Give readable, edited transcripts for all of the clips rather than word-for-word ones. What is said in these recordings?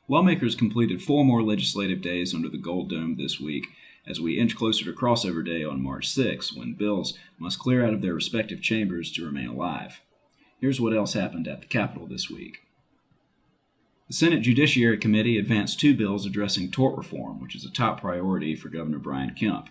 Lawmakers completed 4 more legislative days under the Gold Dome this week as we inch closer to crossover day on March 6, when bills must clear out of their respective chambers to remain alive. Here's what else happened at the Capitol this week. The Senate Judiciary Committee advanced 2 bills addressing tort reform, which is a top priority for Governor Brian Kemp.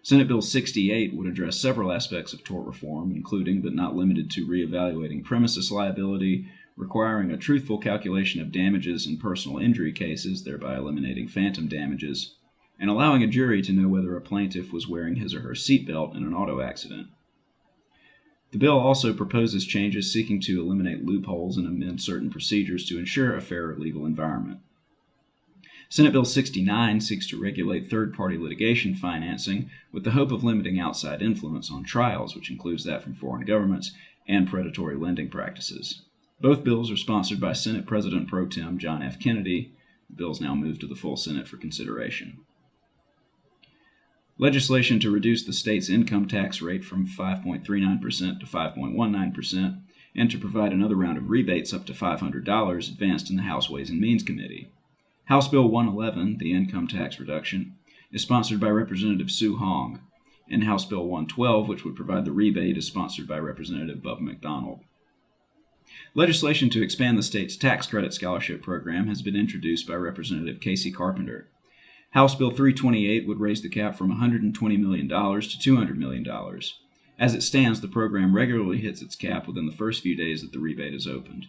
Senate Bill 68 would address several aspects of tort reform, including but not limited to reevaluating premises liability, requiring a truthful calculation of damages in personal injury cases, thereby eliminating phantom damages, and allowing a jury to know whether a plaintiff was wearing his or her seatbelt in an auto accident. The bill also proposes changes seeking to eliminate loopholes and amend certain procedures to ensure a fairer legal environment. Senate Bill 69 seeks to regulate third-party litigation financing with the hope of limiting outside influence on trials, which includes that from foreign governments and predatory lending practices. Both bills are sponsored by Senate President Pro Tem John F. Kennedy. The bills now move to the full Senate for consideration. Legislation to reduce the state's income tax rate from 5.39% to 5.19% and to provide another round of rebates up to $500 advanced in the House Ways and Means Committee. House Bill 111, the income tax reduction, is sponsored by Representative Sue Hong, and House Bill 112, which would provide the rebate, is sponsored by Representative Bubba McDonald. Legislation to expand the state's tax credit scholarship program has been introduced by Representative Kasey Carpenter. House Bill 328 would raise the cap from $120 million to $200 million. As it stands, the program regularly hits its cap within the first few days that the rebate is opened.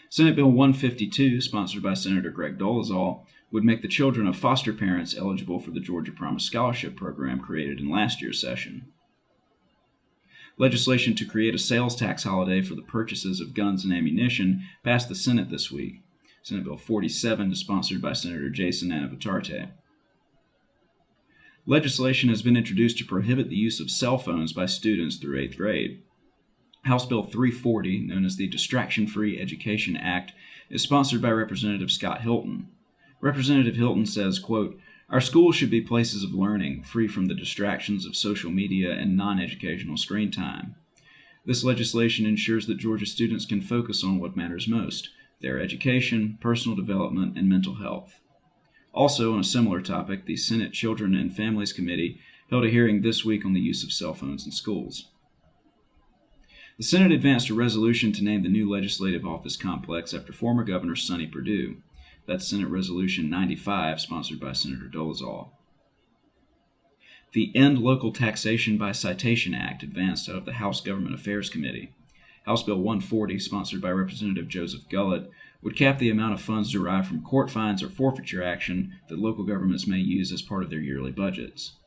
Senate Bill 152, sponsored by Senator Greg Dolezal, would make the children of foster parents eligible for the Georgia Promise Scholarship program created in last year's session. Legislation to create a sales tax holiday for the purchases of guns and ammunition passed the Senate this week. Senate Bill 47 is sponsored by Senator Jason Navatarte. Legislation has been introduced to prohibit the use of cell phones by students through 8th grade. House Bill 340, known as the Distraction-Free Education Act, is sponsored by Representative Scott Hilton. Representative Hilton says, quote, "Our schools should be places of learning, free from the distractions of social media and non-educational screen time. This legislation ensures that Georgia students can focus on what matters most, their education, personal development, and mental health." Also, on a similar topic, the Senate Children and Families Committee held a hearing this week on the use of cell phones in schools. The Senate advanced a resolution to name the new legislative office complex after former Governor Sonny Perdue. That's Senate Resolution 95, sponsored by Senator Dolezal. The End Local Taxation by Citation Act advanced out of the House Government Affairs Committee. House Bill 140, sponsored by Representative Joseph Gullett, would cap the amount of funds derived from court fines or forfeiture action that local governments may use as part of their yearly budgets.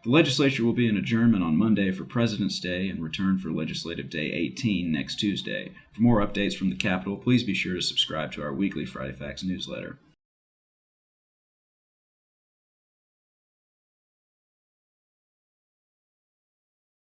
The legislature will be in adjournment on Monday for President's Day and return for Legislative Day 18 next Tuesday. For more updates from the Capitol, please be sure to subscribe to our weekly Friday Facts newsletter.